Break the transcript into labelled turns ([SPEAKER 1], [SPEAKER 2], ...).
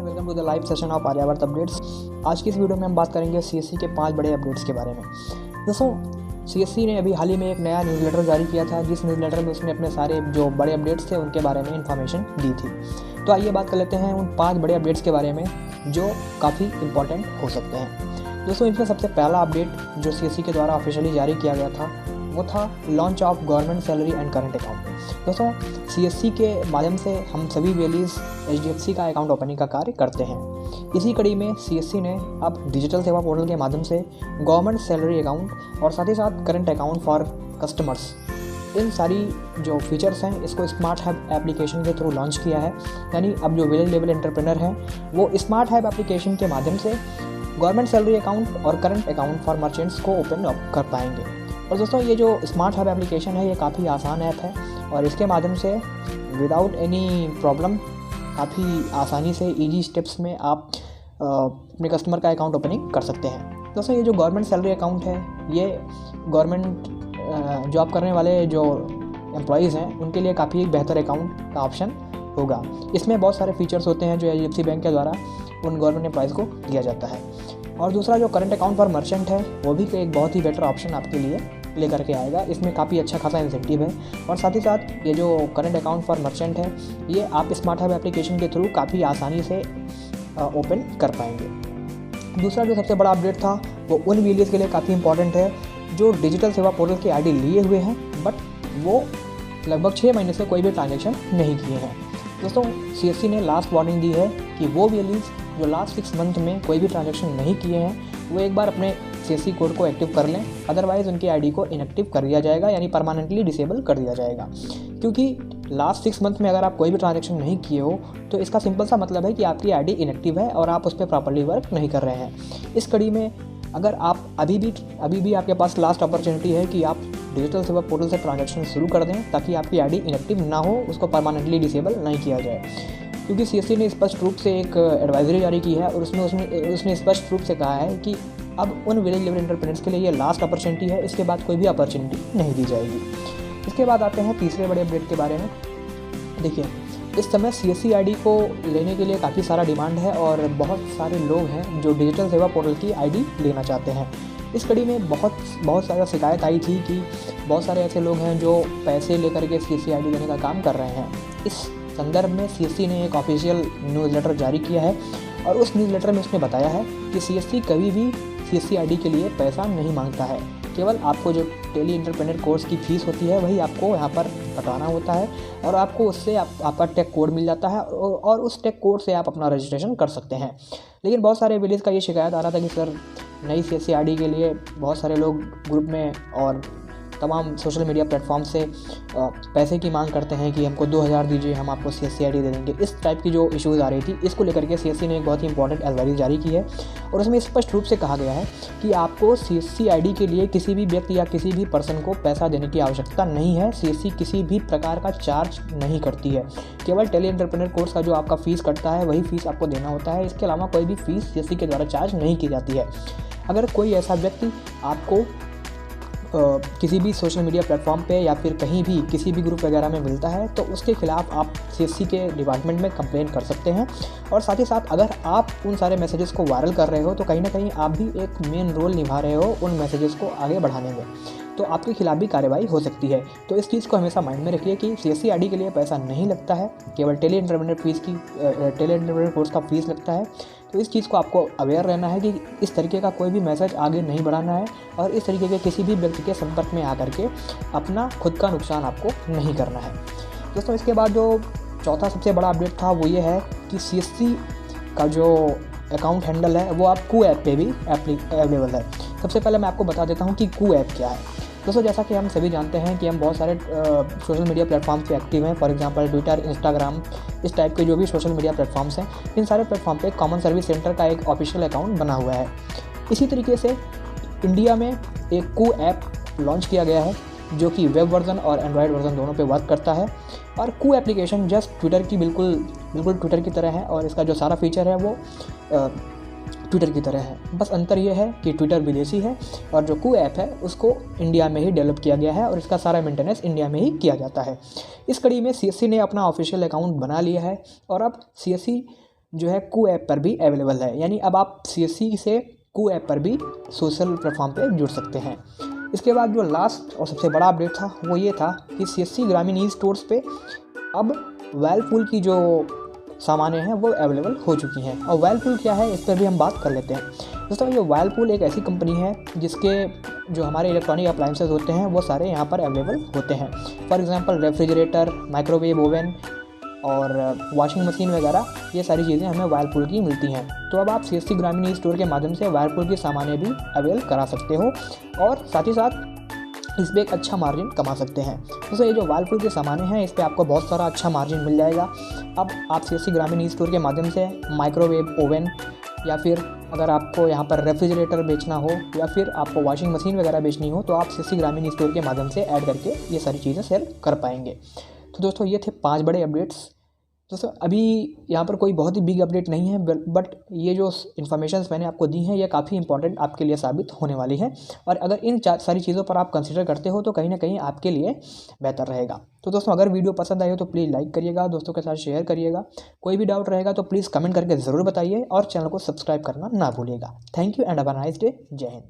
[SPEAKER 1] Welcome to the live session of Aryavart updates. आज की इस वीडियो में हम बात करेंगे सीएससी के 5 बड़े अपडेट्स के बारे में। दोस्तों, सीएससी ने अभी हाल ही में एक नया न्यूज़लेटर जारी किया था, जिस न्यूज़लेटर में उसने अपने सारे जो बड़े अपडेट्स थे उनके बारे में इन्फॉर्मेशन दी थी। तो आइए बात कर लेते हैं उन 5 बड़े अपडेट्स के बारे में जो काफ़ी इंपॉर्टेंट हो सकते हैं। दोस्तों, इनमें सबसे पहला अपडेट जो सीएससी के द्वारा ऑफिशियली जारी किया गया था वो था launch of government salary and current account. दोस्तों, सीएससी के माध्यम से हम सभी वेलीज एचडीएफसी का अकाउंट ओपनिंग का कार्य करते हैं। इसी कड़ी में सीएससी ने अब डिजिटल सेवा पोर्टल के माध्यम से गवर्नमेंट सैलरी अकाउंट और साथ ही साथ करंट अकाउंट फॉर कस्टमर्स, इन सारी जो फीचर्स हैं इसको स्मार्ट हब एप्लीकेशन के थ्रू लॉन्च किया है। यानी अब जो विलेज लेवल एंटरप्रेनर हैं वो स्मार्ट हब एप्लीकेशन के माध्यम से गवर्नमेंट सैलरी अकाउंट और करंट अकाउंट फॉर मर्चेंट्स को ओपन कर पाएंगे। और दोस्तों, ये जो स्मार्ट हब एप्लीकेशन है ये काफ़ी आसान ऐप है और इसके माध्यम से विदाउट एनी प्रॉब्लम काफ़ी आसानी से इजी स्टेप्स में आप अपने कस्टमर का अकाउंट ओपनिंग कर सकते हैं। दोस्तों, ये जो गवर्नमेंट सैलरी अकाउंट है ये गवर्नमेंट जॉब करने वाले जो एम्प्लॉयज़ हैं उनके लिए काफ़ी एक बेहतर अकाउंट का ऑप्शन होगा। इसमें बहुत सारे फीचर्स होते हैं जो एचडीएफसी बैंक के द्वारा उन गवर्नमेंट एम्प्लॉयज़ को दिया जाता है। और दूसरा जो करंट अकाउंट फॉर मर्चेंट है वो भी एक बहुत ही बेटर ऑप्शन आपके लिए लेकर के आएगा। इसमें काफ़ी अच्छा खासा इंसेंटिव है और साथ ही साथ ये जो करंट अकाउंट फॉर मर्चेंट है ये आप स्मार्ट हब एप्लीकेशन के थ्रू काफ़ी आसानी से ओपन कर पाएंगे। दूसरा जो सबसे बड़ा अपडेट था वो उन विलेज के लिए काफ़ी इंपॉर्टेंट है जो डिजिटल सेवा पोर्टल की आईडी लिए हुए हैं बट वो लगभग 6 महीने से कोई भी ट्रांजेक्शन नहीं किए हैं। दोस्तों, सीएससी ने लास्ट वार्निंग दी है कि वो विलेज जो लास्ट 6 मंथ में कोई भी ट्रांजेक्शन नहीं किए हैं वो एक बार अपने सीएससी कोड को एक्टिव कर लें, अदरवाइज़ उनकी आईडी को इनएक्टिव कर दिया जाएगा, यानी परमानेंटली डिसेबल कर दिया जाएगा। क्योंकि लास्ट 6 मंथ में अगर आप कोई भी ट्रांजेक्शन नहीं किए हो तो इसका सिंपल सा मतलब है कि आपकी आईडी इनएक्टिव है और आप उस पर प्रॉपर्ली वर्क नहीं कर रहे हैं। इस कड़ी में अगर आप अभी भी आपके पास लास्ट अपॉर्चुनिटी है कि आप डिजिटल सेवा पोर्टल से ट्रांजेक्शन शुरू कर दें ताकि आपकी आईडी इनएक्टिव ना हो, उसको परमानेंटली डिसेबल नहीं किया जाए। क्योंकि सीएससी ने स्पष्ट रूप से एक एडवाइजरी जारी की है और उसने स्पष्ट रूप से कहा है कि अब उन विलेज लेवल एंटरप्रेन्योर्स के लिए ये लास्ट अपॉर्चुनिटी है, इसके बाद कोई भी अपॉर्चुनिटी नहीं दी जाएगी। इसके बाद आते हैं तीसरे बड़े अपडेट के बारे में। देखिए, इस समय सीएससी आईडी को लेने के लिए काफ़ी सारा डिमांड है और बहुत सारे लोग हैं जो डिजिटल सेवा पोर्टल की आईडी लेना चाहते हैं। इस कड़ी में बहुत सारा शिकायत आई थी कि बहुत सारे ऐसे लोग हैं जो पैसे लेकर के सीएससी आईडी लेने का काम कर रहे हैं। इस संदर्भ में सीएससी ने एक ऑफिशियल न्यूज़लेटर जारी किया है और उस न्यूज़लेटर में उसने बताया है कि सीएससी कभी भी सीएससी आईडी के लिए पैसा नहीं मांगता है। केवल आपको जो टेली एंटरप्रेन्योर कोर्स की फ़ीस होती है वही आपको यहाँ पर कटवाना होता है और आपको उससे आपका टेक कोड मिल जाता है और उस टेक कोड से आप अपना रजिस्ट्रेशन कर सकते हैं। लेकिन बहुत सारे विलेज का ये शिकायत आ रहा था कि सर, नई सीएससी आईडी के लिए बहुत सारे लोग ग्रुप में और तमाम सोशल मीडिया प्लेटफॉर्म से पैसे की मांग करते हैं कि हमको 2000 दीजिए, हम आपको सीएससी आईडी दे देंगे। इस टाइप की जो इश्यूज़ आ रही थी, इसको लेकर के सीएससी ने एक बहुत ही इंपॉर्टेंट एडवाइजरी जारी की है और उसमें स्पष्ट रूप से कहा गया है कि आपको सीएससी आईडी के लिए किसी भी व्यक्ति या किसी भी पर्सन को पैसा देने की आवश्यकता नहीं है। सीएससी किसी भी प्रकार का चार्ज नहीं करती है, केवल टेली एंटरप्रेन्योर कोर्स का जो आपका फ़ीस कटता है वही फ़ीस आपको देना होता है। इसके अलावा कोई भी फ़ीस सीएससी के द्वारा चार्ज नहीं की जाती है। अगर कोई ऐसा व्यक्ति आपको किसी भी सोशल मीडिया प्लेटफॉर्म पे या फिर कहीं भी किसी भी ग्रुप वगैरह में मिलता है तो उसके खिलाफ आप सीएससी के डिपार्टमेंट में कंप्लेंट कर सकते हैं। और साथ ही साथ अगर आप उन सारे मैसेजेस को वायरल कर रहे हो तो कहीं ना कहीं आप भी एक मेन रोल निभा रहे हो उन मैसेजेस को आगे बढ़ाने में, तो आपके खिलाफ भी कार्रवाई हो सकती है। तो इस चीज़ को हमेशा माइंड में रखिए कि सीएससी आईडी के लिए पैसा नहीं लगता है, केवल टेली एंटरप्रेन्योर कोर्स का फ़ीस लगता है। तो इस चीज़ को आपको अवेयर रहना है कि इस तरीके का कोई भी मैसेज आगे नहीं बढ़ाना है और इस तरीके के किसी भी व्यक्ति के संपर्क में आकर के अपना खुद का नुकसान आपको नहीं करना है। दोस्तों, इसके बाद जो चौथा सबसे बड़ा अपडेट था वो ये है कि सीएससी का जो अकाउंट हैंडल है वो आप कू ऐप पे भी अवेलेबल है। सबसे पहले मैं आपको बता देता हूँ कि कू ऐप क्या है। दोस्तों, जैसा कि हम सभी जानते हैं कि हम बहुत सारे सोशल मीडिया प्लेटफॉर्म्स पे एक्टिव हैं, फॉर एग्जांपल ट्विटर, इंस्टाग्राम, इस टाइप के जो भी सोशल मीडिया प्लेटफॉर्म्स हैं, इन सारे प्लेटफॉर्म पे कॉमन सर्विस सेंटर का एक ऑफिशियल अकाउंट बना हुआ है। इसी तरीके से इंडिया में एक कू ऐप लॉन्च किया गया है जो कि वेब वर्जन और एंड्रॉयड वर्जन दोनों पे वर्क करता है। और कू एप्लीकेशन जस्ट ट्विटर की बिल्कुल ट्विटर की तरह है और इसका जो सारा फीचर है वो ट्विटर की तरह है। बस अंतर यह है कि ट्विटर विदेशी है और जो कू ऐप है उसको इंडिया में ही डेवलप किया गया है और इसका सारा मेंटेनेंस इंडिया में ही किया जाता है। इस कड़ी में सीएससी ने अपना ऑफिशियल अकाउंट बना लिया है और अब सीएससी जो है कू ऐप पर भी अवेलेबल है, यानी अब आप CSC से कू ऐप पर भी सोशल प्लेटफॉर्म पे जुड़ सकते हैं। इसके बाद जो लास्ट और सबसे बड़ा अपडेट था वो ये था कि CSC ग्रामीण ई स्टोर्स पे अब व्हर्लपूल की जो सामानें हैं वो अवेलेबल हो चुकी हैं। और व्हर्लपूल क्या है, इस पर भी हम बात कर लेते हैं। दोस्तों ये व्हर्लपूल एक ऐसी कंपनी है जिसके जो हमारे इलेक्ट्रॉनिक अप्लायंसेस होते हैं वो सारे यहाँ पर अवेलेबल होते हैं। For example refrigerator, microwave oven और वॉशिंग मशीन वगैरह, ये सारी चीज़ें हमें व्हर्लपूल की मिलती हैं। तो अब आप CSC ग्रामीण ई स्टोर के माध्यम से व्हर्लपूल की सामानें भी अवेल करा सकते हो और साथ ही साथ इस पर एक अच्छा मार्जिन कमा सकते हैं। दोस्तों ये जो व्हर्लपूल के सामानें हैं इस पर आपको बहुत सारा अच्छा मार्जिन मिल जाएगा। अब आप CSC ग्रामीण ई स्टोर के माध्यम से माइक्रोवेव ओवन या फिर अगर आपको यहाँ पर रेफ्रिजरेटर बेचना हो या फिर आपको वॉशिंग मशीन वगैरह बेचनी हो तो आप CSC ग्रामीण ई स्टोर के माध्यम से ऐड करके ये सारी चीज़ें सेल कर पाएंगे। तो दोस्तों ये थे 5 बड़े अपडेट्स। दोस्तों अभी यहाँ पर कोई बहुत ही बिग अपडेट नहीं है, बट ये जो इन्फॉर्मेशंस मैंने आपको दी हैं ये काफ़ी इंपॉर्टेंट आपके लिए साबित होने वाली है। और अगर इन सारी चीज़ों पर आप कंसिडर करते हो तो कहीं ना कहीं आपके लिए बेहतर रहेगा। तो दोस्तों अगर वीडियो पसंद आई हो तो प्लीज़ लाइक करिएगा, दोस्तों के साथ शेयर करिएगा। कोई भी डाउट रहेगा तो प्लीज़ कमेंट करके ज़रूर बताइए और चैनल को सब्सक्राइब करना ना भूलिएगा। Thank you and have a nice day. जय हिंद।